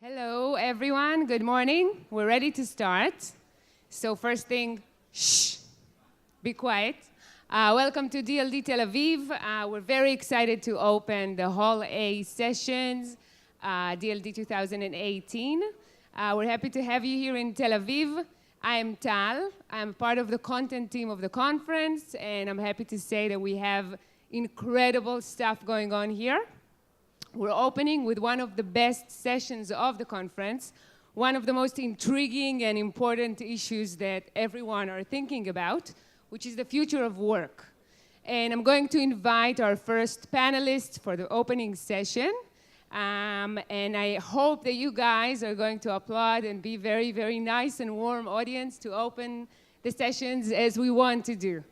Hello, everyone. Good morning. We're ready to start. So first thing, shh, be quiet. Welcome to DLD Tel Aviv. We're very excited to open the Hall A sessions, DLD 2018. We're happy to have you here in Tel Aviv. I am Tal. I'm part of the content team of the conference, and I'm happy to say that we have incredible stuff going on here. We're opening with one of the best sessions of the conference, one of the most intriguing and important issues that everyone are thinking about, which is the future of work. And I'm going to invite our first panelists for the opening session. And I hope that you guys are going to applaud and be very, very nice and warm audience to open the sessions as we want to do.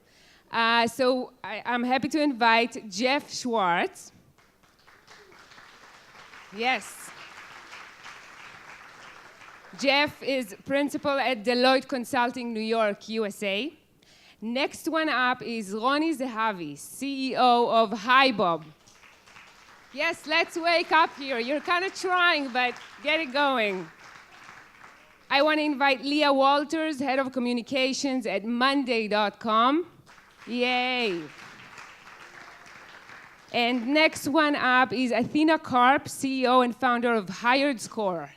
So I'm happy to invite Jeff Schwartz. Yes. Jeff is principal at Deloitte Consulting, New York, USA. Next one up is Ronnie Zehavi, CEO of HiBob. Yes, let's wake up here. You're kind of trying, but get it going. I want to invite Leah Walters, head of communications at Monday.com. Yay. And next one up is Athena Karp, CEO and founder of HiredScore.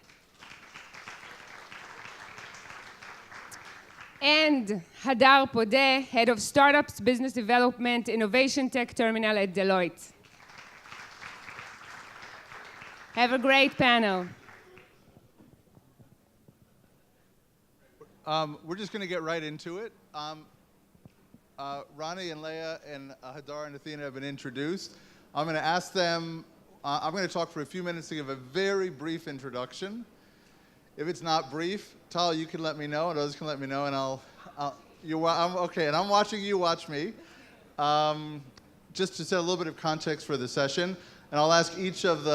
And Hadar Podeh, head of startups, business development, innovation tech terminal at Deloitte. Have a great panel. We're just going to get right into it. Ronnie and Leah and Hadar and Athena have been introduced. I'm going to ask them, I'm going to talk for a few minutes to give a very brief introduction. If it's not brief, Tal, you can let me know, and others can let me know, and I'm watching you watch me. Just to set a little bit of context for the session, and I'll ask each of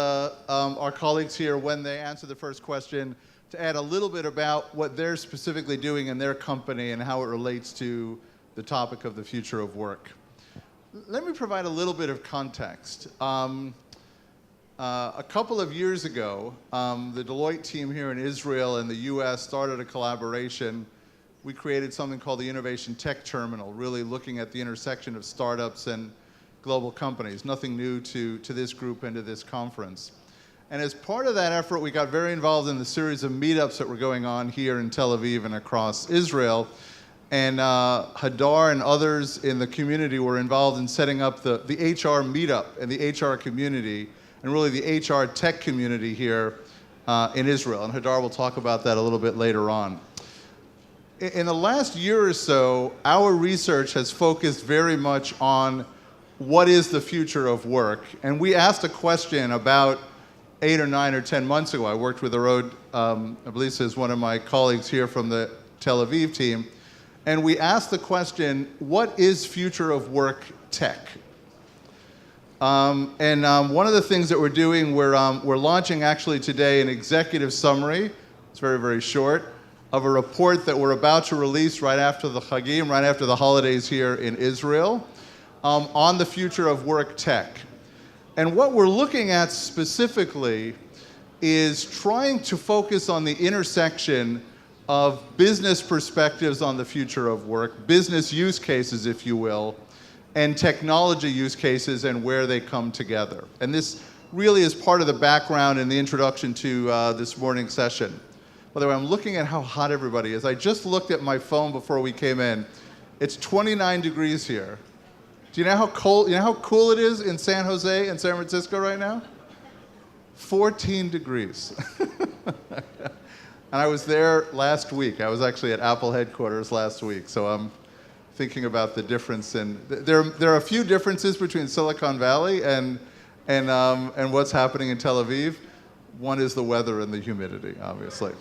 our colleagues here when they answer the first question to add a little bit about what they're specifically doing in their company and how it relates to the topic of the future of work. Let me provide a little bit of context. A couple of years ago, the Deloitte team here in Israel and the US started a collaboration. We created something called the Innovation Tech Terminal, really looking at the intersection of startups and global companies. Nothing new to this group and to this conference. And as part of that effort, we got very involved in the series of meetups that were going on here in Tel Aviv and across Israel. And Hadar and others in the community were involved in setting up the HR meetup and the HR community, and really the HR tech community here in Israel. And Hadar will talk about that a little bit later on. In the last year or so, our research has focused very much on what is the future of work. And we asked a question about 8 or 9 or 10 months ago. I worked with Arod, I believe is one of my colleagues here from the Tel Aviv team. And we asked the question, what is future of work tech? One of the things that we're doing, we're launching actually today an executive summary, it's very, very short, of a report that we're about to release right after the Chagim, right after the holidays here in Israel, on the future of work tech. And what we're looking at specifically is trying to focus on the intersection of business perspectives on the future of work, business use cases, if you will, and technology use cases and where they come together. And this really is part of the background and the introduction to this morning's session. By the way, I'm looking at how hot everybody is. I just looked at my phone before we came in. It's 29 degrees here. Do you know how cold, how cool it is in San Jose and San Francisco right now? 14 degrees. And I was there last week. I was actually at Apple headquarters last week, so I'm thinking about the difference. And there are a few differences between Silicon Valley and what's happening in Tel Aviv. One is the weather and the humidity, obviously.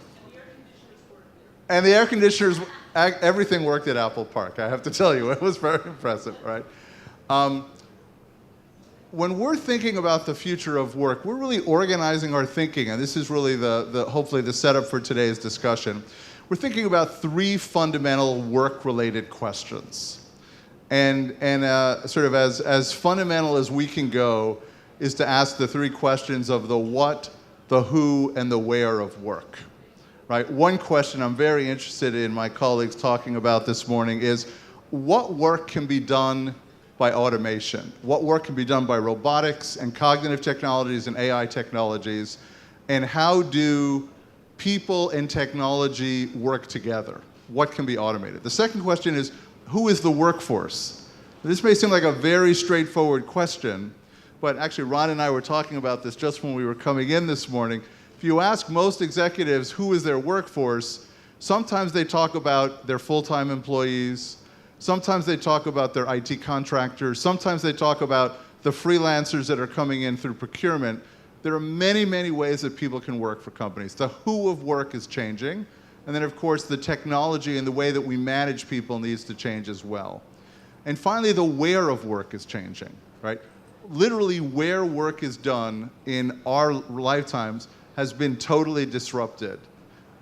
And the air conditioners, everything worked at Apple Park, I have to tell you. It was very impressive, right? When we're thinking about the future of work, we're really organizing our thinking, and this is really hopefully the setup for today's discussion. We're thinking about 3 fundamental work-related questions. And sort of as fundamental as we can go is to ask the 3 questions of the what, the who and the where of work, right? One question I'm very interested in my colleagues talking about this morning is what work can be done by automation? What work can be done by robotics and cognitive technologies and AI technologies? And how do people and technology work together? What can be automated? The second question is, who is the workforce? This may seem like a very straightforward question, but actually Ron and I were talking about this just when we were coming in this morning. If you ask most executives who is their workforce, sometimes they talk about their full-time employees, sometimes they talk about their IT contractors, sometimes they talk about the freelancers that are coming in through procurement. There are many, many ways that people can work for companies. The who of work is changing, and then of course the technology and the way that we manage people needs to change as well. And finally, the where of work is changing, right? Literally where work is done in our lifetimes has been totally disrupted.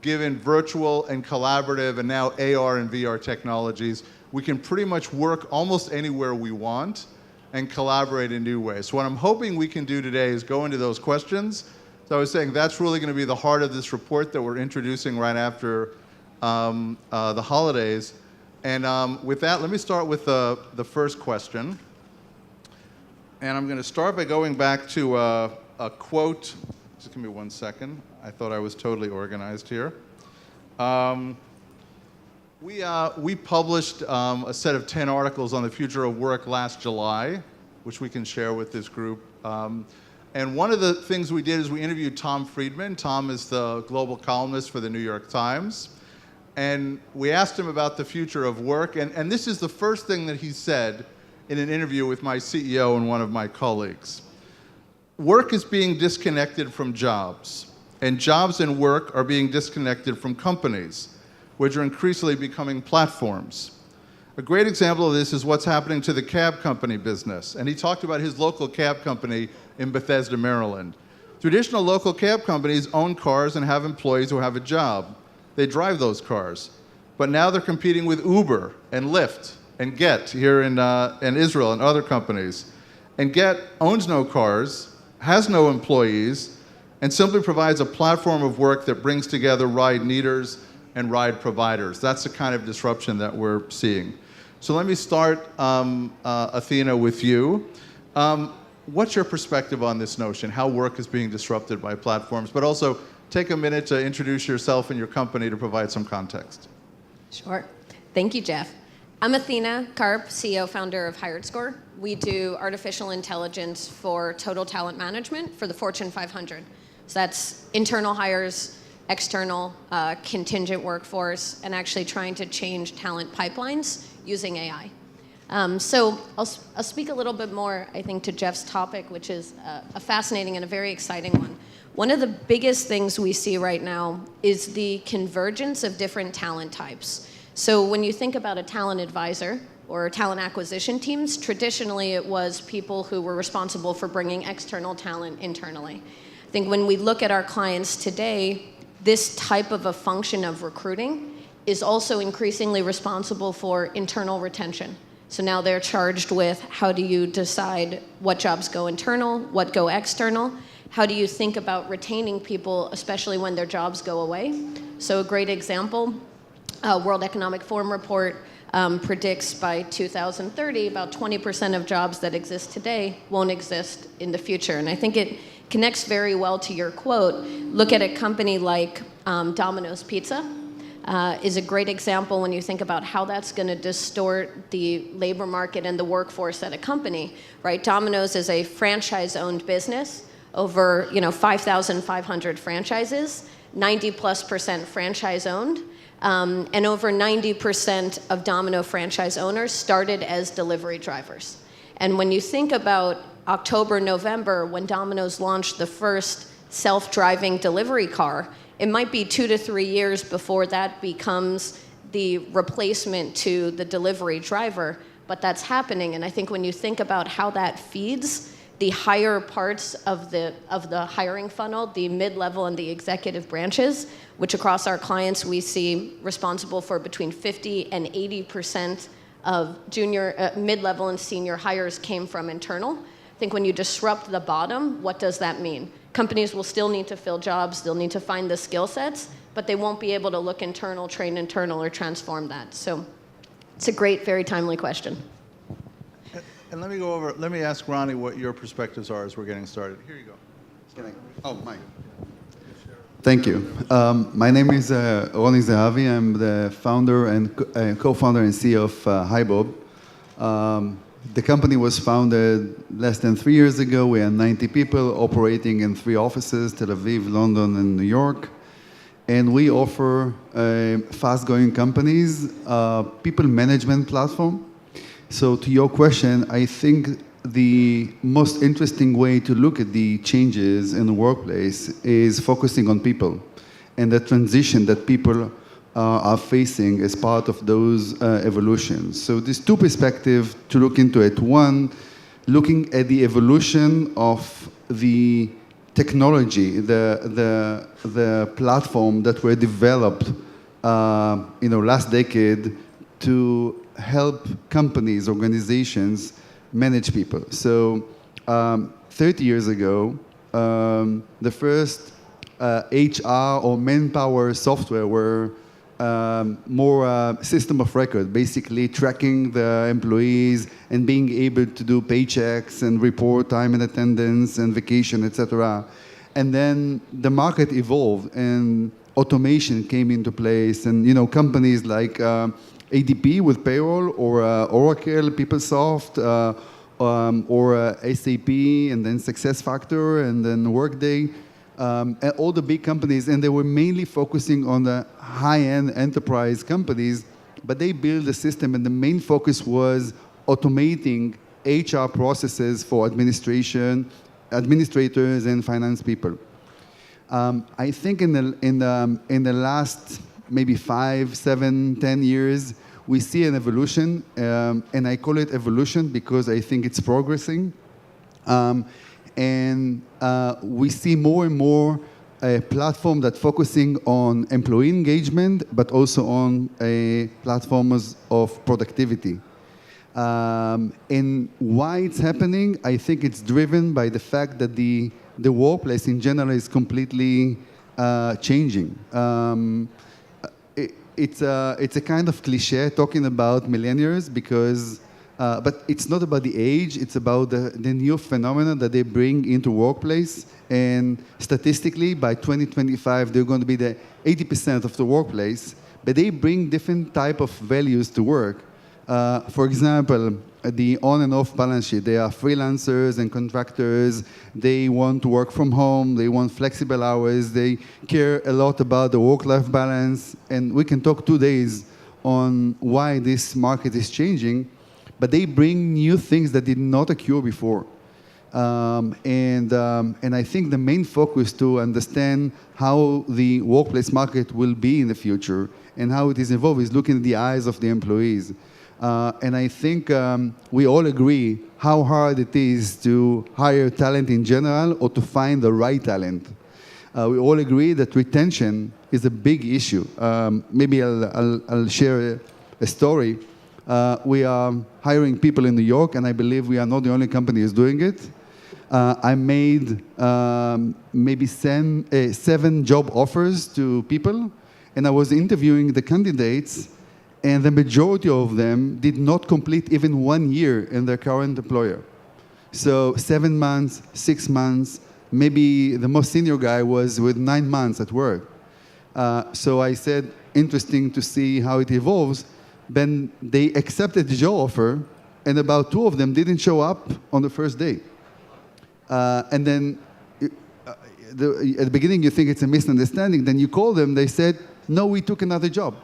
Given virtual and collaborative and now AR and VR technologies, we can pretty much work almost anywhere we want and collaborate in new ways. So what I'm hoping we can do today is go into those questions. So I was saying that's really going to be the heart of this report that we're introducing right after the holidays. And with that, let me start with the first question. And I'm going to start by going back to a quote. Just give me 1 second. I thought I was totally organized here. We published a set of 10 articles on the future of work last July, which we can share with this group. And one of the things we did is we interviewed Tom Friedman. Tom is the global columnist for the New York Times. And we asked him about the future of work. And this is the first thing that he said in an interview with my CEO and one of my colleagues. Work is being disconnected from jobs, and jobs and work are being disconnected from companies, which are increasingly becoming platforms. A great example of this is what's happening to the cab company business. And he talked about his local cab company in Bethesda, Maryland. Traditional local cab companies own cars and have employees who have a job. They drive those cars. But now they're competing with Uber and Lyft and Get here in Israel and other companies. And Get owns no cars, has no employees, and simply provides a platform of work that brings together ride needers and ride providers. That's the kind of disruption that we're seeing. So let me start, Athena, with you. What's your perspective on this notion, how work is being disrupted by platforms, but also take a minute to introduce yourself and your company to provide some context. Sure. Thank you, Jeff. I'm Athena Karp, CEO, founder of HiredScore. We do artificial intelligence for total talent management for the Fortune 500. So that's internal hires, external, contingent workforce, and actually trying to change talent pipelines using AI. So I'll speak a little bit more, I think, to Jeff's topic, which is a fascinating and a very exciting one. One of the biggest things we see right now is the convergence of different talent types. So when you think about a talent advisor or talent acquisition teams, traditionally it was people who were responsible for bringing external talent internally. I think when we look at our clients today, this type of a function of recruiting is also increasingly responsible for internal retention. So now they're charged with how do you decide what jobs go internal, what go external, how do you think about retaining people, especially when their jobs go away. So a great example, World Economic Forum report predicts by 2030 about 20% of jobs that exist today won't exist in the future. And I think it connects very well to your quote. Look at a company like Domino's Pizza. Is a great example when you think about how that's going to distort the labor market and the workforce at a company, right? Domino's is a franchise-owned business, over 5,500 franchises, 90+% franchise-owned, and over 90% of Domino franchise owners started as delivery drivers. And when you think about October, November, when Domino's launched the first self-driving delivery car, it might be 2 to 3 years before that becomes the replacement to the delivery driver, but that's happening. And I think when you think about how that feeds the higher parts of the hiring funnel, the mid-level and the executive branches, which across our clients we see responsible for between 50 and 80% of junior, mid-level and senior hires came from internal. I think when you disrupt the bottom, what does that mean? Companies will still need to fill jobs, they'll need to find the skill sets, but they won't be able to look internal, train internal, or transform that. So it's a great, very timely question. And let me ask Ronnie what your perspectives are as we're getting started. Here you go. Oh, Mike. Thank you. My name is Ronnie Zahavi. I'm the founder and co-founder and CEO of HiBob. The company was founded less than 3 years ago. We are 90 people operating in 3 offices, Tel Aviv, London, and New York. And we offer fast-growing companies people management platform. So to your question, I think the most interesting way to look at the changes in the workplace is focusing on people and the transition that people are facing as part of those evolutions. So there's 2 perspectives to look into it. One, looking at the evolution of the technology, the platform that were developed last decade to help companies, organizations manage people. So 30 years ago, the first HR or manpower software were more system of record, basically tracking the employees and being able to do paychecks and report time and attendance and vacation, etc. And then the market evolved and automation came into place, and companies like ADP with payroll, or Oracle, PeopleSoft, or SAP, and then SuccessFactors, and then Workday, and all the big companies, and they were mainly focusing on the high-end enterprise companies, but they built a system, and the main focus was automating HR processes for administrators, and finance people. I think in the last maybe 5, 7, 10 years, we see an evolution, and I call it evolution because I think it's progressing. And we see more and more a platform that's focusing on employee engagement, but also on platforms of productivity. And why it's happening, I think it's driven by the fact that the workplace in general is completely changing. It's a kind of cliche talking about millennials because, but it's not about the age, it's about the new phenomena that they bring into workplace. And statistically, by 2025, they're going to be the 80% of the workplace, but they bring different type of values to work. For example, the on and off balance sheet. They are freelancers and contractors. They want to work from home. They want flexible hours. They care a lot about the work-life balance. And we can talk 2 days on why this market is changing, but they bring new things that did not occur before. And I think the main focus to understand how the workplace market will be in the future and how it is evolved is looking at the eyes of the employees. And I think we all agree how hard it is to hire talent in general or to find the right talent. We all agree that retention is a big issue. Maybe I'll share a story. We are hiring people in New York, and I believe we are not the only company who's doing it. I made maybe 7 job offers to people, and I was interviewing the candidates, and the majority of them did not complete even 1 year in their current employer. So 7 months, 6 months, maybe the most senior guy was with 9 months at work. So I said, interesting to see how it evolves. Then they accepted the job offer, and about 2 of them didn't show up on the first day. And then at the beginning you think it's a misunderstanding, then you call them, they said, no, we took another job.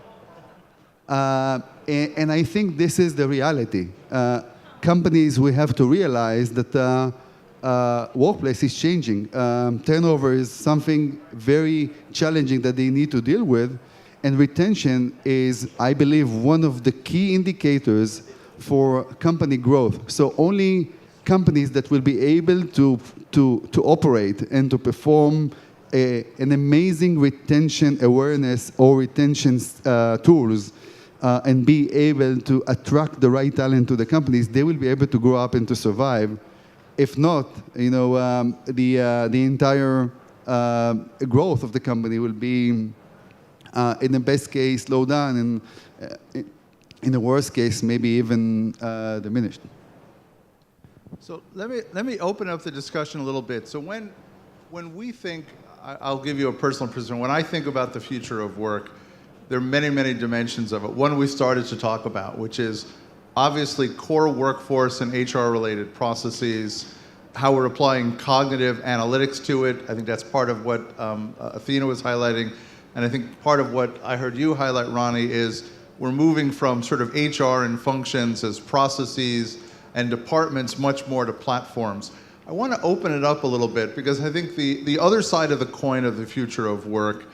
And I think this is the reality. Companies, we have to realize that workplace is changing. Turnover is something very challenging that they need to deal with. And retention is, I believe, one of the key indicators for company growth. So only companies that will be able to operate and to perform an amazing retention awareness or retention tools and be able to attract the right talent to the companies, they will be able to grow up and to survive. if not, the entire growth of the company will be, in the best case, slowed down, and in the worst case, maybe even diminished. So let me open up the discussion a little bit. So when we think, I'll give you a personal perspective. When I think about the future of work, there are many, many dimensions of it. One we started to talk about, which is obviously core workforce and HR-related processes, how we're applying cognitive analytics to it. I think that's part of what Athena was highlighting. And I think part of what I heard you highlight, Ronnie, is we're moving from sort of HR and functions as processes and departments much more to platforms. I want to open it up a little bit because I think the other side of the coin of the future of work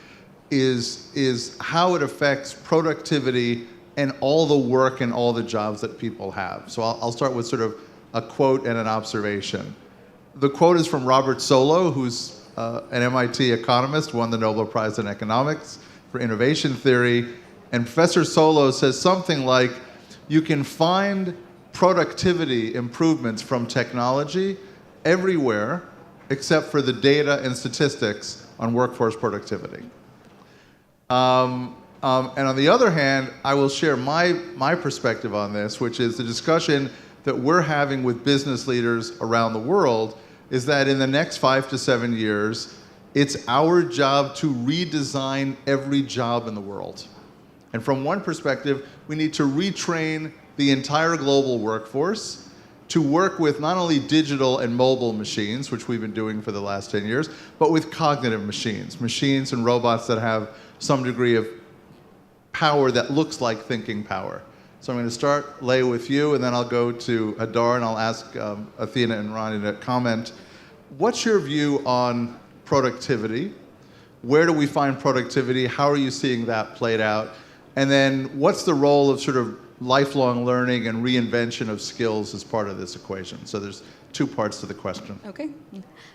is how it affects productivity and all the work and all the jobs that people have. So I'll start with sort of a quote and an observation. The quote is from Robert Solow, who's an MIT economist, won the Nobel Prize in Economics for innovation theory. And Professor Solow says something like, you can find productivity improvements from technology everywhere except for the data and statistics on workforce productivity. And on the other hand, I will share my perspective on this, which is the discussion that we're having with business leaders around the world is that in the next 5 to 7 years, it's our job to redesign every job in the world. And from one perspective, we need to retrain the entire global workforce to work with not only digital and mobile machines, which we've been doing for the last 10 years, but with cognitive machines and robots that have some degree of power that looks like thinking power. So I'm going to start, Leah, with you, and then I'll go to Hadar, and I'll ask Athena and Ronnie to comment. What's your view on productivity? Where do we find productivity? How are you seeing that played out? And then what's the role of sort of lifelong learning and reinvention of skills as part of this equation? So there's two parts to the question. Okay.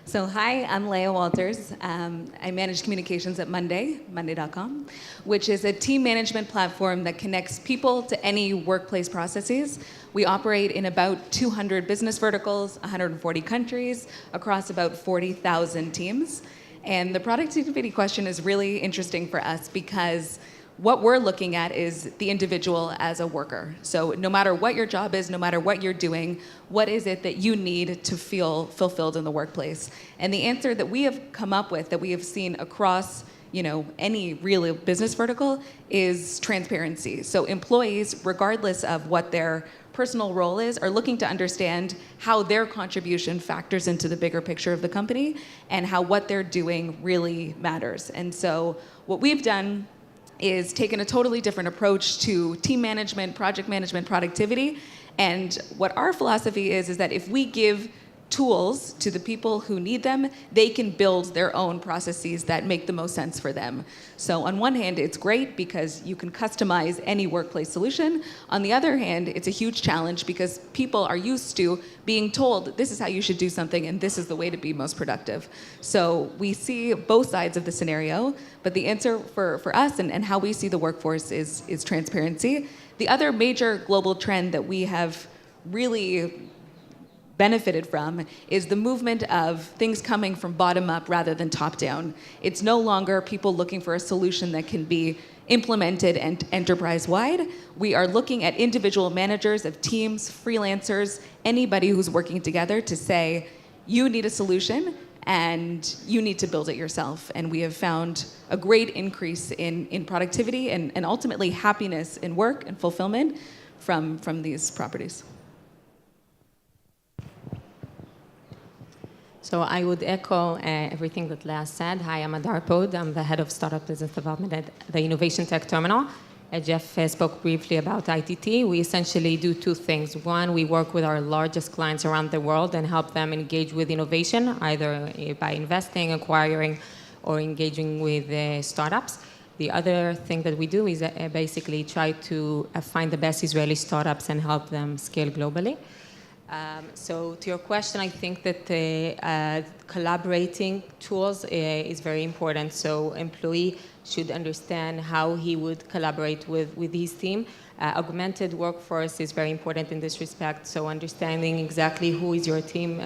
So hi, I'm Leah Walters. I manage communications at Monday.com, which is a team management platform that connects people to any workplace processes. We operate in about 200 business verticals, 140 countries, across about 40,000 teams. And the productivity question is really interesting for us because what we're looking at is the individual as a worker. So no matter what your job is, no matter what you're doing, what is it that you need to feel fulfilled in the workplace? And the answer that we have come up with, that we have seen across any real business vertical, is transparency. So employees, regardless of what their personal role is, are looking to understand how their contribution factors into the bigger picture of the company and how what they're doing really matters. And so what we've done is taken a totally different approach to team management, project management, productivity. And what our philosophy is that if we give tools to the people who need them, they can build their own processes that make the most sense for them. So on one hand, it's great because you can customize any workplace solution. On the other hand, it's a huge challenge because people are used to being told this is how you should do something and this is the way to be most productive. So we see both sides of the scenario, but the answer for us and how we see the workforce is transparency. The other major global trend that we have really benefited from is the movement of things coming from bottom up rather than top down. It's no longer people looking for a solution that can be implemented and enterprise-wide. We are looking at individual managers of teams, freelancers, anybody who's working together to say, you need a solution and you need to build it yourself. And we have found a great increase in productivity and ultimately happiness in work and fulfillment from these properties. So I would echo everything that Leah said. Hi, I'm Hadar Pod. I'm the head of startup business development at the Innovation Tech Terminal. Jeff spoke briefly about ITT. We essentially do two things. One, we work with our largest clients around the world and help them engage with innovation, either by investing, acquiring, or engaging with startups. The other thing that we do is basically try to find the best Israeli startups and help them scale globally. So to your question, I think that collaborating tools is very important. So employee should understand how he would collaborate with his team. Augmented workforce is very important in this respect. So understanding exactly who is your team,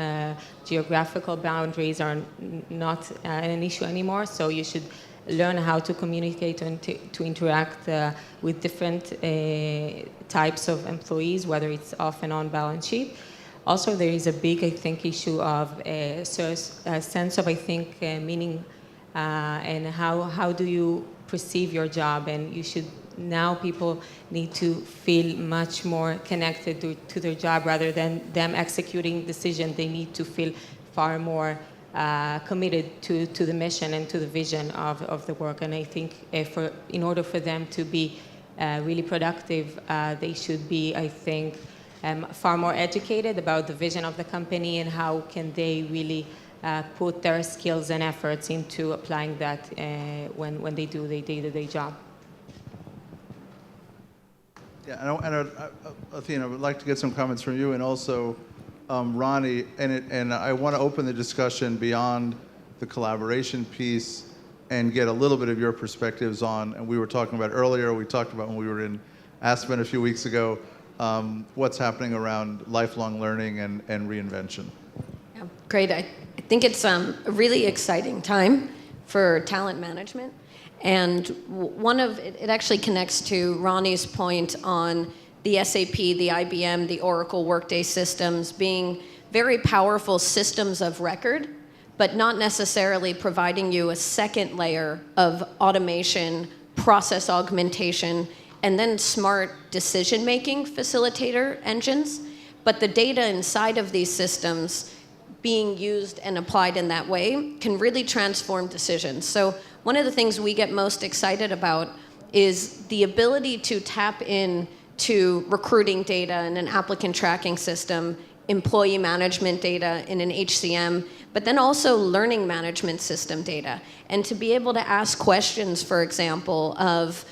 geographical boundaries are not an issue anymore. So you should learn how to communicate and to interact with different types of employees, whether it's off and on balance sheet. Also, there is a big, I think, issue of a sense of, I think, meaning and how do you perceive your job. And you should, now people need to feel much more connected to their job rather than them executing decision. They need to feel far more committed to the mission and to the vision of the work. And I think in order for them to be really productive, they should be, I think, far more educated about the vision of the company and how can they really put their skills and efforts into applying that when they do their day-to-day job. Yeah, and Athena, I would like to get some comments from you, and also Ronnie, and I want to open the discussion beyond the collaboration piece and get a little bit of your perspectives on, and we were talking about earlier, we talked about when we were in Aspen a few weeks ago, what's happening around lifelong learning and reinvention. Yeah, great. I think it's a really exciting time for talent management. And it actually connects to Ronnie's point on the SAP, the IBM, the Oracle Workday systems being very powerful systems of record, but not necessarily providing you a second layer of automation, process augmentation, and then smart decision-making facilitator engines. But the data inside of these systems being used and applied in that way can really transform decisions. So one of the things we get most excited about is the ability to tap in to recruiting data in an applicant tracking system, employee management data in an HCM, but then also learning management system data. And to be able to ask questions, for example, of,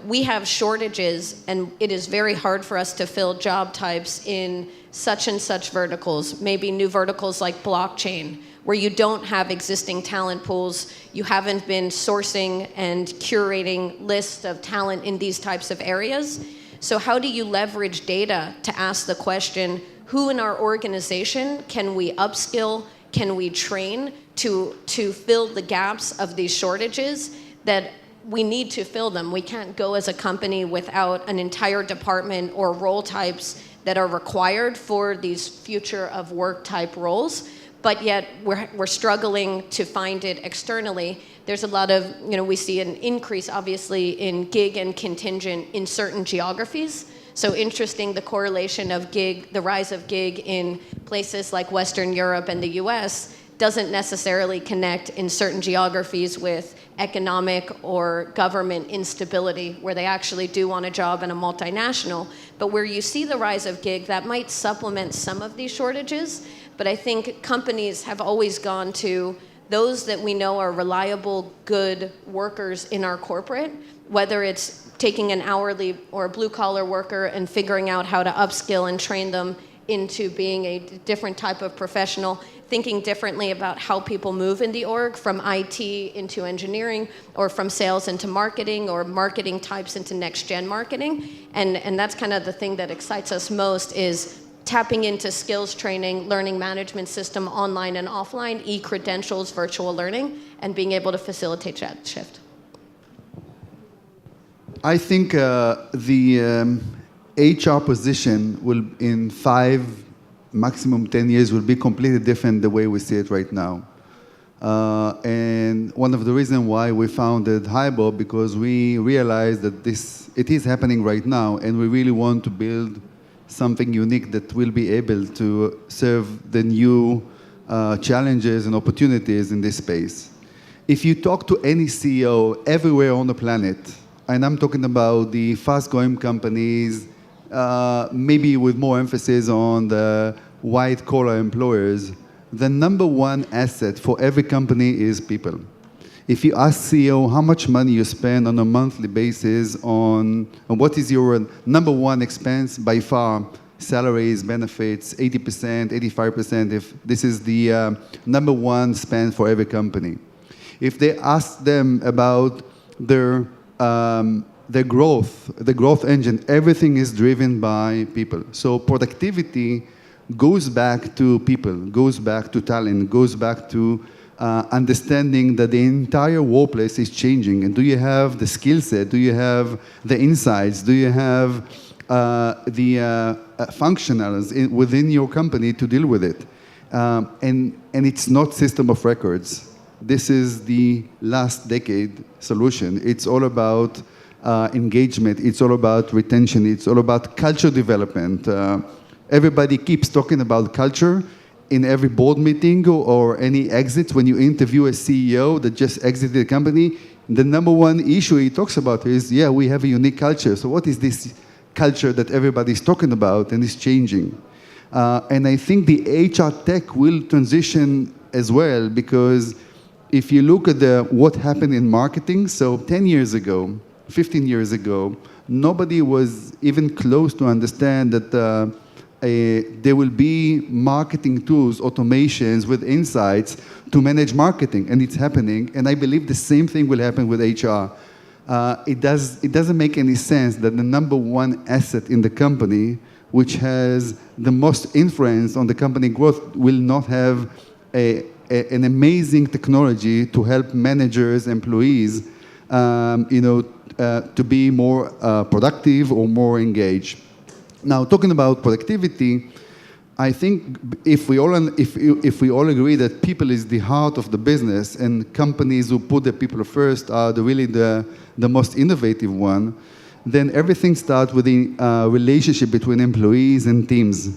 we have shortages and it is very hard for us to fill job types in such and such verticals, maybe new verticals like blockchain, where you don't have existing talent pools, you haven't been sourcing and curating lists of talent in these types of areas. So how do you leverage data to ask the question, who in our organization can we upskill, can we train to fill the gaps of these shortages that we need to fill them? We can't go as a company without an entire department or role types that are required for these future of work type roles, but yet we're struggling to find it externally. There's a lot of, we see an increase obviously in gig and contingent in certain geographies. So interesting, the correlation of gig, the rise of gig in places like Western Europe and the US doesn't necessarily connect in certain geographies with economic or government instability, where they actually do want a job in a multinational. But where you see the rise of gig, that might supplement some of these shortages. But I think companies have always gone to those that we know are reliable, good workers in our corporate, whether it's taking an hourly or a blue-collar worker and figuring out how to upskill and train them into being a different type of professional, thinking differently about how people move in the org from IT into engineering, or from sales into marketing, or marketing types into next-gen marketing. And that's kind of the thing that excites us most, is tapping into skills training, learning management system, online and offline, e-credentials, virtual learning, and being able to facilitate that shift. I think the HR position will, in 5, maximum 10 years, will be completely different the way we see it right now. And one of the reasons why we founded Hybo, because we realized that it is happening right now, and we really want to build something unique that will be able to serve the new challenges and opportunities in this space. If you talk to any CEO everywhere on the planet, and I'm talking about the fast-growing companies, maybe with more emphasis on the white-collar employers, the number one asset for every company is people. If you ask CEO how much money you spend on a monthly basis on what is your number one expense, by far, salaries, benefits, 80%, 85%, if this is the number one spend for every company. If they ask them about their growth, the growth engine, everything is driven by people. So productivity goes back to people, goes back to talent, goes back to understanding that the entire workplace is changing. And do you have the skill set? Do you have the insights? Do you have the functionals within your company to deal with it? And it's not system of records. This is the last decade solution. It's all about engagement. It's all about retention. It's all about culture development. Everybody keeps talking about culture in every board meeting or any exits. When you interview a CEO that just exited the company, the number one issue he talks about is, yeah, we have a unique culture. So what is this culture that everybody's talking about and is changing? And I think the HR tech will transition as well, because if you look at what happened in marketing, so 10 years ago, 15 years ago, nobody was even close to understand that there will be marketing tools, automations with insights to manage marketing, and it's happening. And I believe the same thing will happen with HR. It doesn't make any sense that the number one asset in the company, which has the most influence on the company growth, will not have an amazing technology to help managers, employees, to be more productive or more engaged. Now, talking about productivity, I think if we all agree that people is the heart of the business, and companies who put the people first are really the most innovative one, then everything starts with the relationship between employees and teams.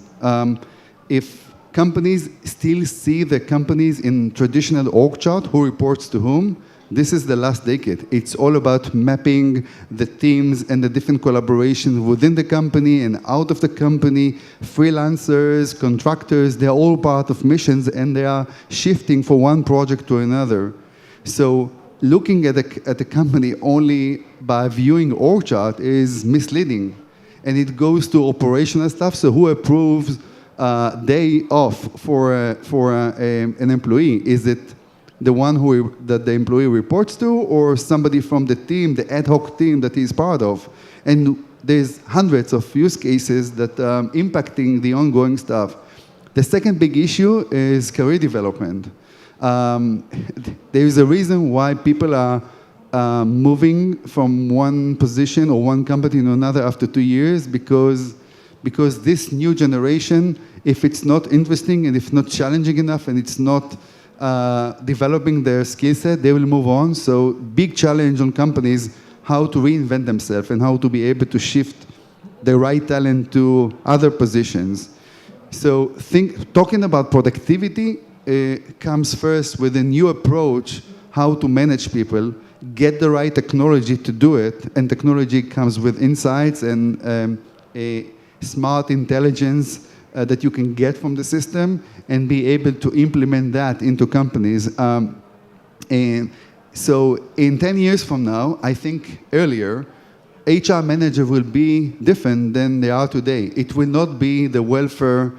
If companies still see the companies in traditional org chart, who reports to whom, this is the last decade. It's all about mapping the teams and the different collaborations within the company and out of the company. Freelancers, contractors, they're all part of missions, and they are shifting from one project to another. So looking at the company only by viewing org chart is misleading. And it goes to operational stuff. So who approves day off for an employee? Is it the one that the employee reports to, or somebody from the team, the ad hoc team that he's part of? And there's hundreds of use cases that impacting the ongoing stuff. The second big issue is career development. There is a reason why people are moving from one position or one company to another after 2 years, because this new generation, if it's not interesting and if not challenging enough and it's not developing their skill set, they will move on. So big challenge on companies how to reinvent themselves and how to be able to shift the right talent to other positions. So talking about productivity comes first with a new approach how to manage people, get the right technology to do it, and technology comes with insights and a smart intelligence that you can get from the system and be able to implement that into companies. And so in 10 years from now, I think earlier, HR manager will be different than they are today. It will not be the welfare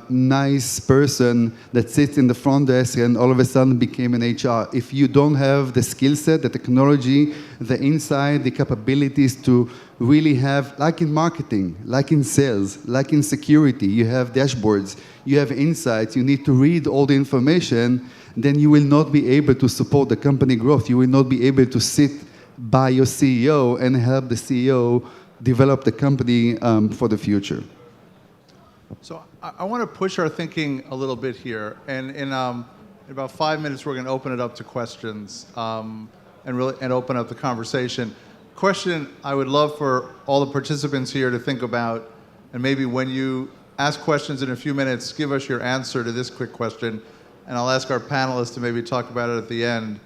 nice person that sits in the front desk and all of a sudden became an HR. If you don't have the skill set, the technology, the insight, the capabilities to really have, like in marketing, like in sales, like in security, you have dashboards, you have insights, you need to read all the information, then you will not be able to support the company growth. You will not be able to sit by your CEO and help the CEO develop the company for the future. So I want to push our thinking a little bit here, and in about 5 minutes we're going to open it up to questions and open up the conversation. Question I would love for all the participants here to think about, and maybe when you ask questions in a few minutes, give us your answer to this quick question, and I'll ask our panelists to maybe talk about it at the end.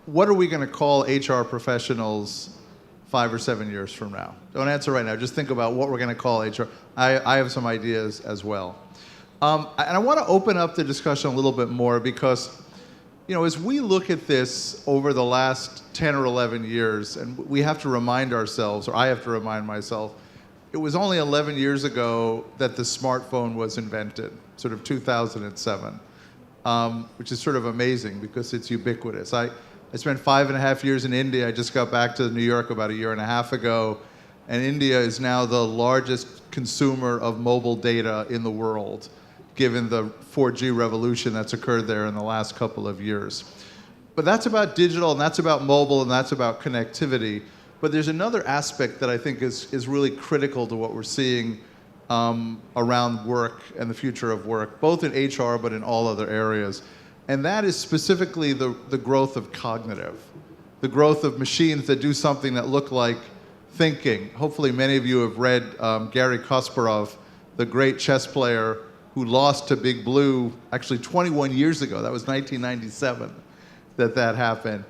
What are we going to call HR professionals 5 or 7 years from now? Don't answer right now. Just think about what we're going to call HR. I have some ideas as well. And I want to open up the discussion a little bit more because, as we look at this over the last 10 or 11 years, and we have to remind ourselves, or I have to remind myself, it was only 11 years ago that the smartphone was invented, sort of 2007, which is sort of amazing because it's ubiquitous. I spent 5.5 years in India. I just got back to New York about 1.5 years ago, and India is now the largest consumer of mobile data in the world, given the 4G revolution that's occurred there in the last couple of years. But that's about digital, and that's about mobile, and that's about connectivity. But there's another aspect that I think is really critical to what we're seeing around work and the future of work, both in HR but in all other areas. And that is specifically the growth of cognitive, the growth of machines that do something that look like thinking. Hopefully many of you have read Garry Kasparov, the great chess player who lost to Big Blue actually 21 years ago. That was 1997 that happened.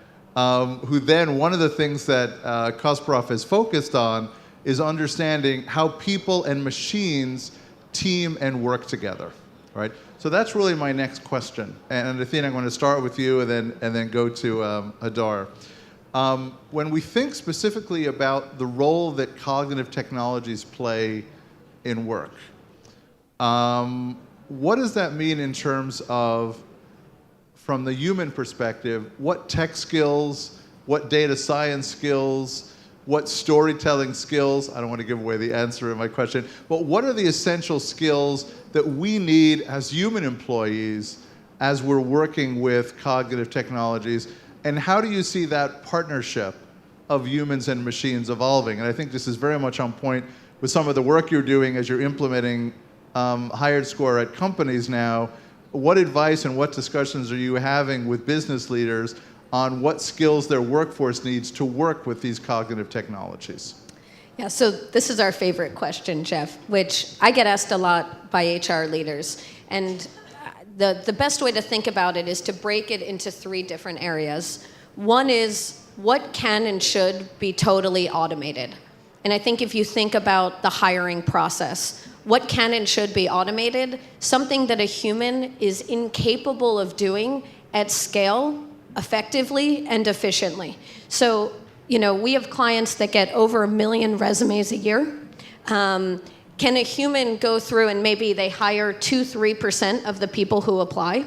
Who then, one of the things that Kasparov has focused on is understanding how people and machines team and work together, right? So that's really my next question. And Athena, I'm going to start with you and then go to Hadar. When we think specifically about the role that cognitive technologies play in work, what does that mean in terms of, from the human perspective, what tech skills, what data science skills, what storytelling skills, I don't want to give away the answer in my question, but what are the essential skills that we need as human employees as we're working with cognitive technologies, and how do you see that partnership of humans and machines evolving? And I think this is very much on point with some of the work you're doing as you're implementing HiredScore at companies now. What advice and what discussions are you having with business leaders on what skills their workforce needs to work with these cognitive technologies? Yeah, so this is our favorite question, Jeff, which I get asked a lot by HR leaders. And the best way to think about it is to break it into 3 different areas. One is what can and should be totally automated. And I think if you think about the hiring process, what can and should be automated, something that a human is incapable of doing at scale, effectively and efficiently. So, we have clients that get over 1 million resumes a year. Can a human go through and maybe they hire 2-3% of the people who apply?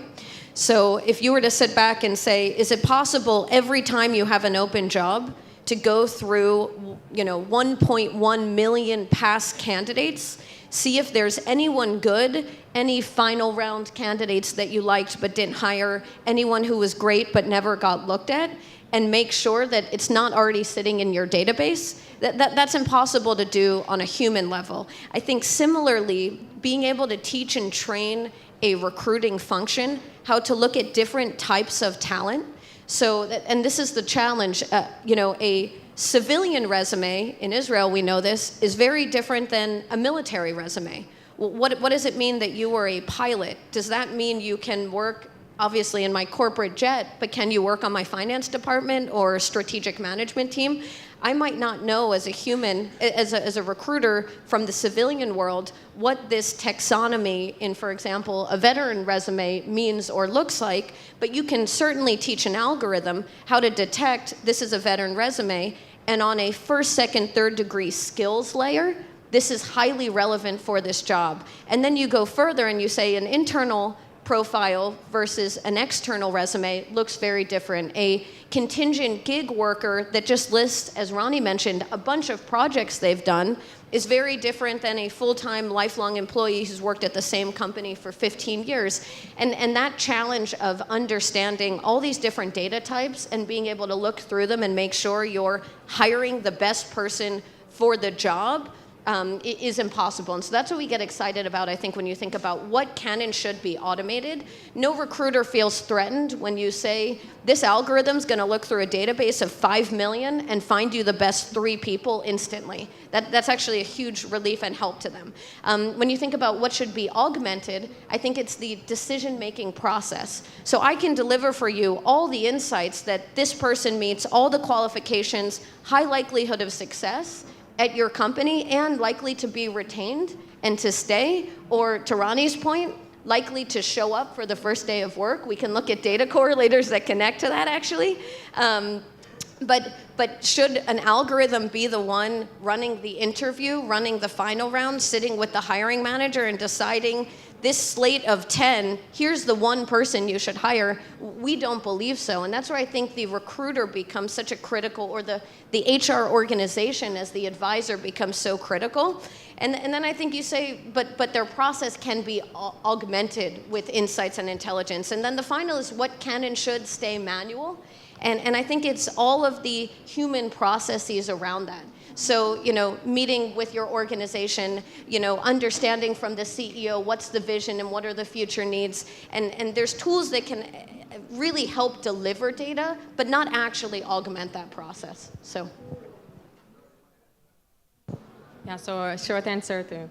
So if you were to sit back and say, is it possible every time you have an open job to go through 1.1 million past candidates, see if there's anyone good, any final round candidates that you liked but didn't hire, anyone who was great but never got looked at, and make sure that it's not already sitting in your database? That's impossible to do on a human level. I think similarly, being able to teach and train a recruiting function how to look at different types of talent. So, and this is the challenge, a civilian resume, in Israel we know this, is very different than a military resume. What does it mean that you were a pilot? Does that mean you can work, obviously, in my corporate jet, but can you work on my finance department or strategic management team? I might not know as a human, as a recruiter from the civilian world, what this taxonomy in, for example, a veteran resume means or looks like, but you can certainly teach an algorithm how to detect this is a veteran resume, and on a first, second, third degree skills layer, this is highly relevant for this job. And then you go further and you say an internal profile versus an external resume looks very different. A contingent gig worker that just lists, as Ronnie mentioned, a bunch of projects they've done is very different than a full-time lifelong employee who's worked at the same company for 15 years. And that challenge of understanding all these different data types and being able to look through them and make sure you're hiring the best person for the job is impossible. And so that's what we get excited about, I think, when you think about what can and should be automated. No recruiter feels threatened when you say, this algorithm's going to look through a database of 5 million and find you the best 3 people instantly. That's actually a huge relief and help to them. When you think about what should be augmented, I think it's the decision-making process. So I can deliver for you all the insights that this person meets, all the qualifications, high likelihood of success at your company, and likely to be retained and to stay, or to Ronnie's point, likely to show up for the first day of work. We can look at data correlators that connect to that, actually. But should an algorithm be the one running the interview, running the final round, sitting with the hiring manager and deciding this slate of 10, here's the one person you should hire? We don't believe so. And that's where I think the recruiter becomes such a critical, or the HR organization as the advisor becomes so critical. And then I think you say, but their process can be augmented with insights and intelligence. And then the final is what can and should stay manual. And I think it's all of the human processes around that. So, meeting with your organization, understanding from the CEO what's the vision and what are the future needs. And there's tools that can really help deliver data, but not actually augment that process. So. Yeah, so a short answer to.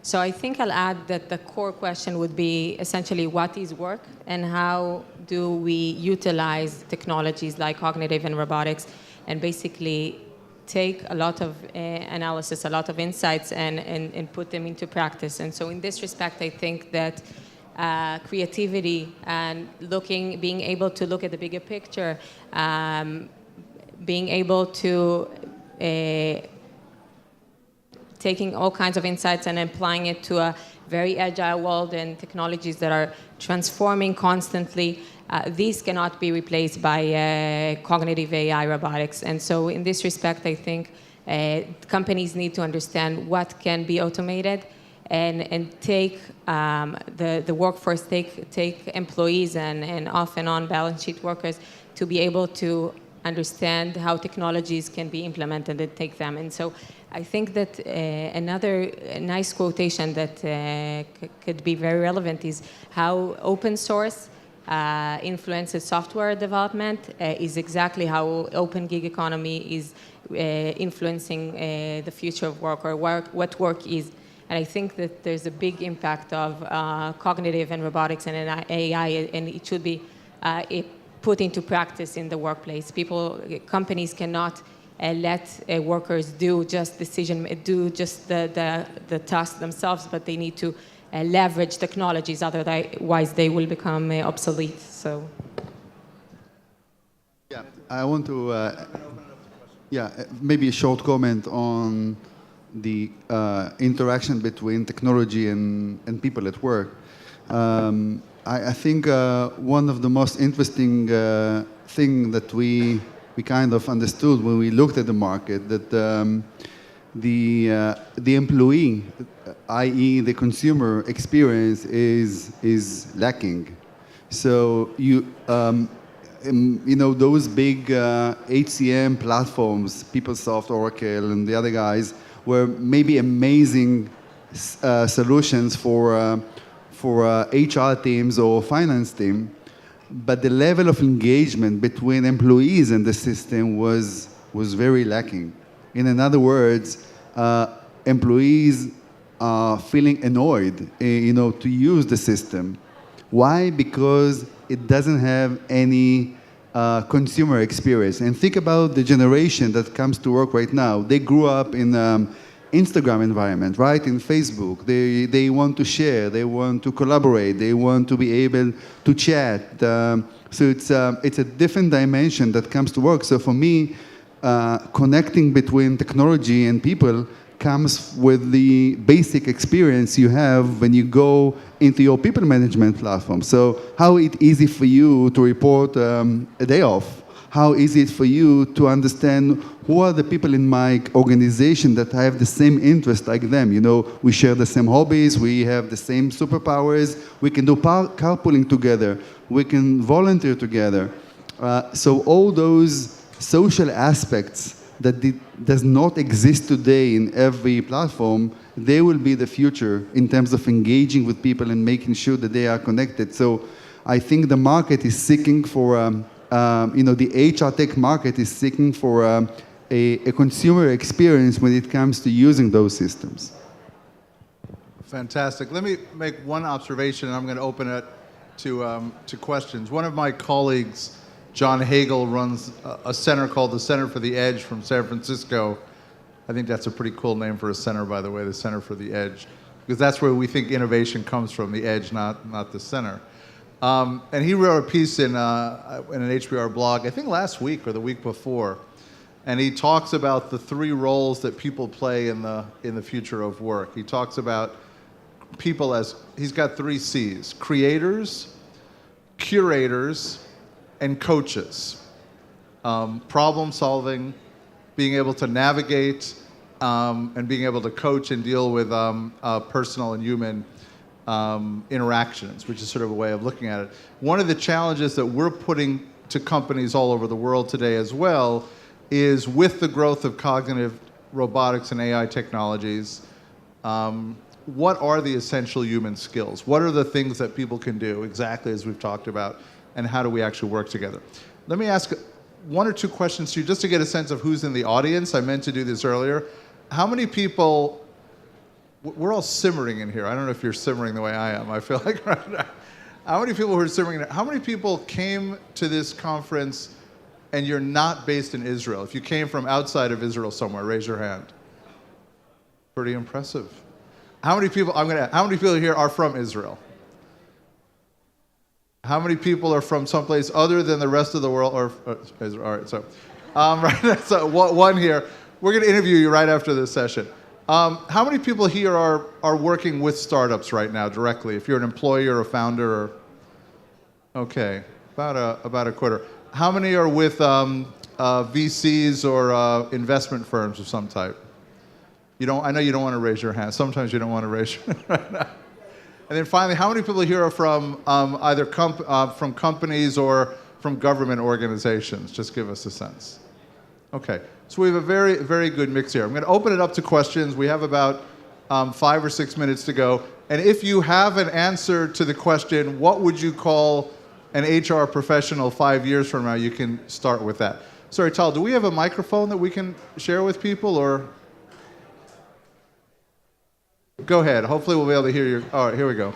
So I think I'll add that the core question would be essentially what is work and how do we utilize technologies like cognitive and robotics and basically take a lot of analysis, a lot of insights and put them into practice. And so in this respect, I think that creativity and being able to look at the bigger picture, being able to taking all kinds of insights and applying it to a very agile world and technologies that are transforming constantly, these cannot be replaced by cognitive AI robotics. And so in this respect, I think companies need to understand what can be automated and take the workforce, take employees and off and on balance sheet workers to be able to understand how technologies can be implemented and take them. And so I think that another nice quotation that could be very relevant is how open source influences software development is exactly how open gig economy is influencing the future of work or what work is. And I think that there's a big impact of cognitive and robotics and AI, and it should be put into practice in the workplace. Companies cannot let workers do just the tasks themselves, but they need to leverage technologies, otherwise they will become obsolete. So. Yeah, I want to, maybe a short comment on the interaction between technology and people at work. I think one of the most interesting thing that we kind of understood when we looked at the market that the employee, i.e. the consumer experience is lacking. So those big HCM platforms, PeopleSoft, Oracle, and the other guys were maybe amazing solutions for HR teams or finance team, but the level of engagement between employees and the system was very lacking. In other words, employees are feeling annoyed, to use the system. Why? Because it doesn't have any consumer experience. And think about the generation that comes to work right now. They grew up in Instagram environment, right? In Facebook, they want to share, they want to collaborate, they want to be able to chat. So it's a different dimension that comes to work. So for me, connecting between technology and people comes with the basic experience you have when you go into your people management platform. So how it's easy for you to report a day off? How easy it for you to understand who are the people in my organization that have the same interest like them? We share the same hobbies, we have the same superpowers, we can do carpooling together, we can volunteer together. So all those social aspects that does not exist today in every platform, they will be the future in terms of engaging with people and making sure that they are connected. So I think the market is seeking for the HR tech market is seeking for a consumer experience when it comes to using those systems. Fantastic. Let me make one observation, and I'm going to open it to questions. One of my colleagues, John Hagel, runs a center called the Center for the Edge from San Francisco. I think that's a pretty cool name for a center, by the way, the Center for the Edge, because that's where we think innovation comes from, the edge, not the center. And he wrote a piece in an HBR blog, I think last week or the week before, and he talks about the three roles that people play in the future of work. He talks about people as, he's got three C's: creators, curators, and coaches. Problem solving, being able to navigate, and being able to coach and deal with personal and human interactions, which is sort of a way of looking at it. One of the challenges that we're putting to companies all over the world today as well is, with the growth of cognitive robotics and AI technologies, what are the essential human skills? What are the things that people can do, exactly as we've talked about, and how do we actually work together? Let me ask one or two questions to you just to get a sense of who's in the audience. I meant to do this earlier. How many people, we're all simmering in here. I don't know if you're simmering the way I am. I feel like right now. How many people who are simmering, how many people came to this conference and you're not based in Israel? If you came from outside of Israel somewhere, raise your hand. Pretty impressive. How many people, how many people here are from Israel? How many people are from someplace other than the rest of the world? All right, so, right, so one here. We're going to interview you right after this session. How many people here are working with startups right now directly? If you're an employee or a founder, or, okay, about a quarter. How many are with VCs or investment firms of some type? You don't. I know you don't want to raise your hand. Sometimes you don't want to raise your hand right now. And then finally, how many people here are from either from companies or from government organizations? Just give us a sense. Okay, so we have a very, very good mix here. I'm going to open it up to questions. We have about 5 or 6 minutes to go. And if you have an answer to the question, what would you call an HR professional 5 years from now, you can start with that. Sorry, Tal, do we have a microphone that we can share with people, or? Go ahead. Hopefully we'll be able to hear you. All right, here we go.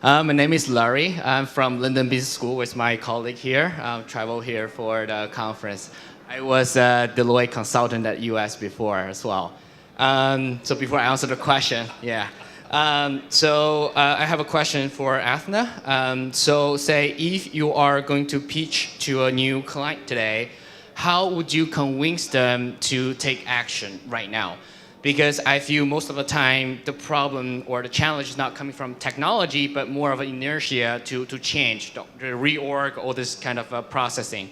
My name is Larry. I'm from London Business School with my colleague here. Traveled here for the conference. I was a Deloitte consultant at US before as well. So before I answer the question, yeah. I have a question for Athna. So say if you are going to pitch to a new client today, how would you convince them to take action right now? Because I feel most of the time the problem or the challenge is not coming from technology, but more of an inertia to change, the reorg, all this kind of processing.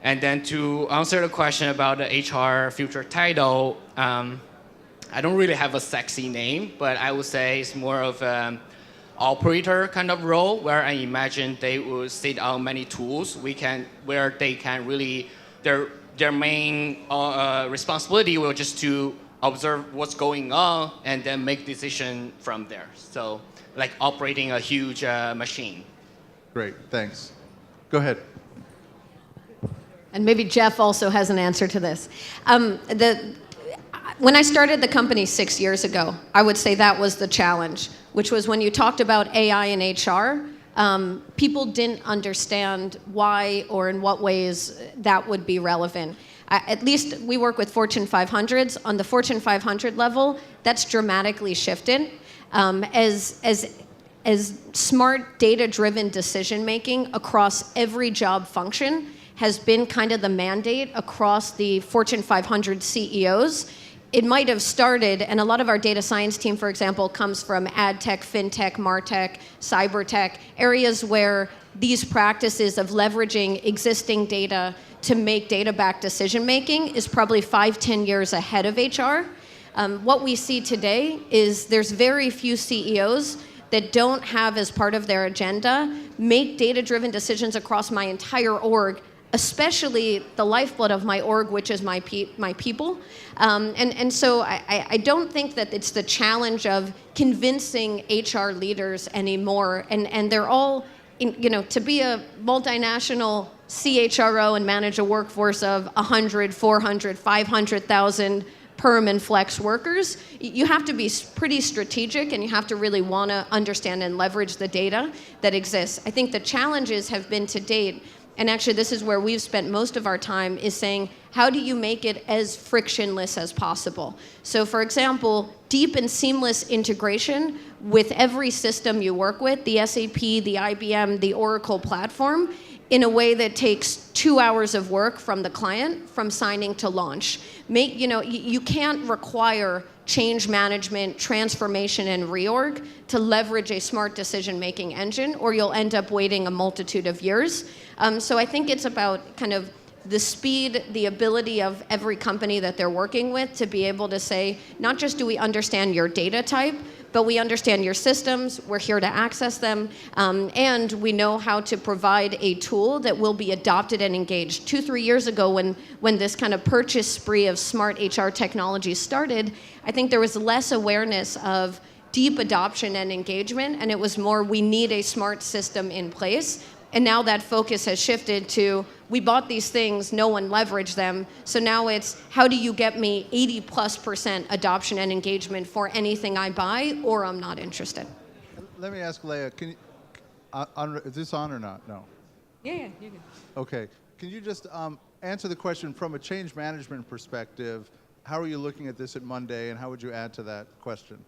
And then to answer the question about the HR future title, I don't really have a sexy name, but I would say it's more of an operator kind of role, where I imagine they will sit on many tools where they can really, their main responsibility will just to observe what's going on and then make decision from there. So like operating a huge machine. Great, thanks. Go ahead. And maybe Jeff also has an answer to this. When I started the company 6 years ago, I would say that was the challenge, which was when you talked about AI and HR, people didn't understand why or in what ways that would be relevant. At least we work with Fortune 500s. On the Fortune 500 level, that's dramatically shifted. As smart, data-driven decision-making across every job function has been kind of the mandate across the Fortune 500 CEOs. It might have started, and a lot of our data science team, for example, comes from ad tech, fintech, martech, cyber tech, areas where these practices of leveraging existing data to make data-backed decision-making is probably 5-10 years ahead of HR. What we see today is there's very few CEOs that don't have as part of their agenda make data-driven decisions across my entire org, especially the lifeblood of my org, which is my people. And so I don't think that it's the challenge of convincing HR leaders anymore. And they're all, to be a multinational CHRO and manage a workforce of 100, 400, 500,000 perm and flex workers, you have to be pretty strategic, and you have to really want to understand and leverage the data that exists. I think the challenges have been to date and actually this is where we've spent most of our time, is saying, how do you make it as frictionless as possible? So for example, deep and seamless integration with every system you work with, the SAP, the IBM, the Oracle platform, in a way that takes 2 hours of work from the client, from signing to launch. You can't require change management, transformation, and reorg to leverage a smart decision-making engine, or you'll end up waiting a multitude of years. So I think it's about kind of the speed, the ability of every company that they're working with to be able to say, not just do we understand your data type, but we understand your systems, we're here to access them, and we know how to provide a tool that will be adopted and engaged. 2-3 years ago, when this kind of purchase spree of smart HR technology started, I think there was less awareness of deep adoption and engagement, and it was more, we need a smart system in place. And now that focus has shifted to, we bought these things, no one leveraged them. So now it's, how do you get me 80+% adoption and engagement for anything I buy, or I'm not interested? Let me ask Leah, can you, is this on or not? No. Yeah, you're good. Okay. Can you just answer the question from a change management perspective? How are you looking at this at Monday, and how would you add to that question?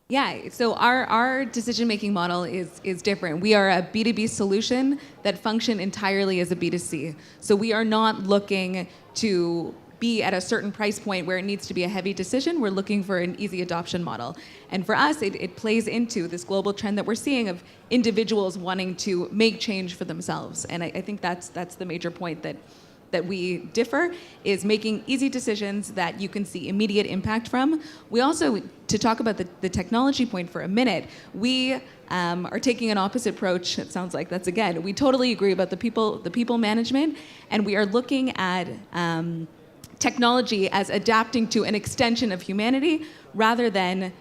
Yeah, so our decision-making model is different. We are a B2B solution that function entirely as a B2C. So we are not looking to be at a certain price point where it needs to be a heavy decision. We're looking for an easy adoption model. And for us, it plays into this global trend that we're seeing of individuals wanting to make change for themselves. And I think that's the major point that we differ, is making easy decisions that you can see immediate impact from. We also, to talk about the technology point for a minute, we are taking an opposite approach. It sounds like that's, again, we totally agree about the people management, and we are looking at technology as adapting to an extension of humanity rather than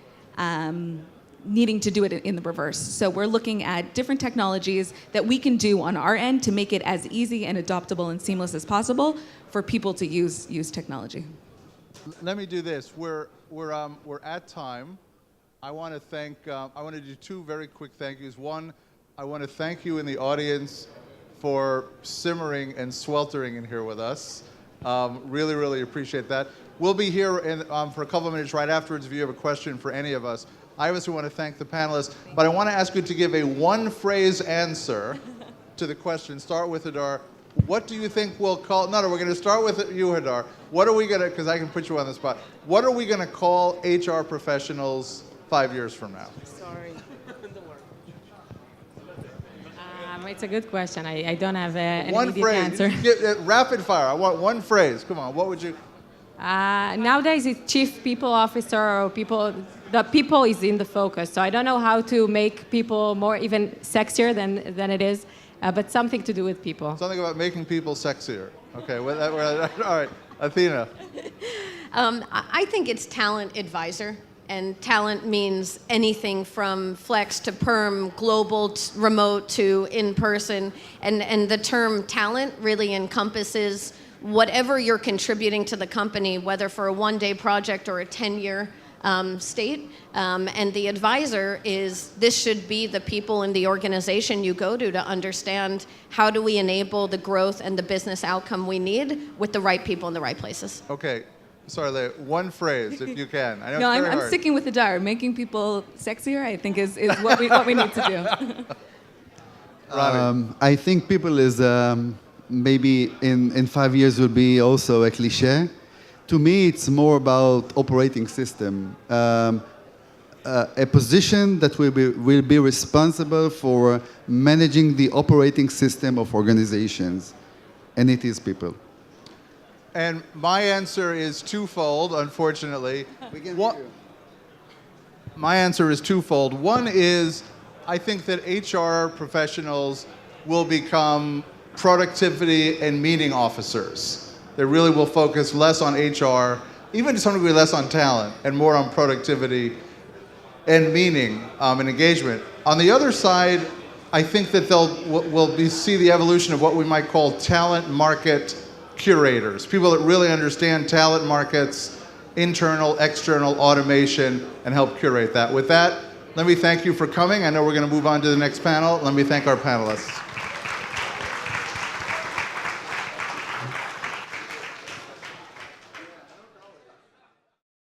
needing to do it in the reverse. So we're looking at different technologies that we can do on our end to make it as easy and adoptable and seamless as possible for people to use technology. Let me do this. We're at time. I want to do 2 very quick thank yous. One, I want to thank you in the audience for simmering and sweltering in here with us. Really, really appreciate that. We'll be here for a couple of minutes right afterwards if you have a question for any of us. I obviously want to thank the panelists, but I want to ask you to give a one-phrase answer to the question. Start with Hadar. What do you think we'll call, no, we're going to start with you, Hadar. What are we going to, because I can put you on the spot, what are we going to call HR professionals 5 years from now? Sorry. It's a good question. I don't have an immediate answer. Rapid fire. I want one phrase. Come on. What would you? Nowadays, it's chief people officer or people. The people is in the focus. So I don't know how to make people more even sexier than it is, but something to do with people. Something about making people sexier. Okay. All right. Athena. I think it's talent advisor. And talent means anything from flex to perm, global, remote to in-person. And the term talent really encompasses whatever you're contributing to the company, whether for a one-day project or a 10-year state. And the advisor is, this should be the people in the organization you go to understand how do we enable the growth and the business outcome we need with the right people in the right places. Okay. Sorry, Leah, one phrase, if you can. I know no, it's very I'm hard. sticking with the Hadar. Making people sexier, I think, is what we need to do. I think people is maybe in 5 years will be also a cliche. To me, it's more about operating system. A position that will be responsible for managing the operating system of organizations, and it is people. And my answer is twofold, unfortunately. My answer is twofold. One is, I think that HR professionals will become productivity and meeting officers. They really will focus less on HR, even to some degree less on talent, and more on productivity and meaning and engagement. On the other side, I think that we'll see the evolution of what we might call talent market curators, people that really understand talent markets, internal, external, automation, and help curate that. With that, let me thank you for coming. I know we're going to move on to the next panel. Let me thank our panelists.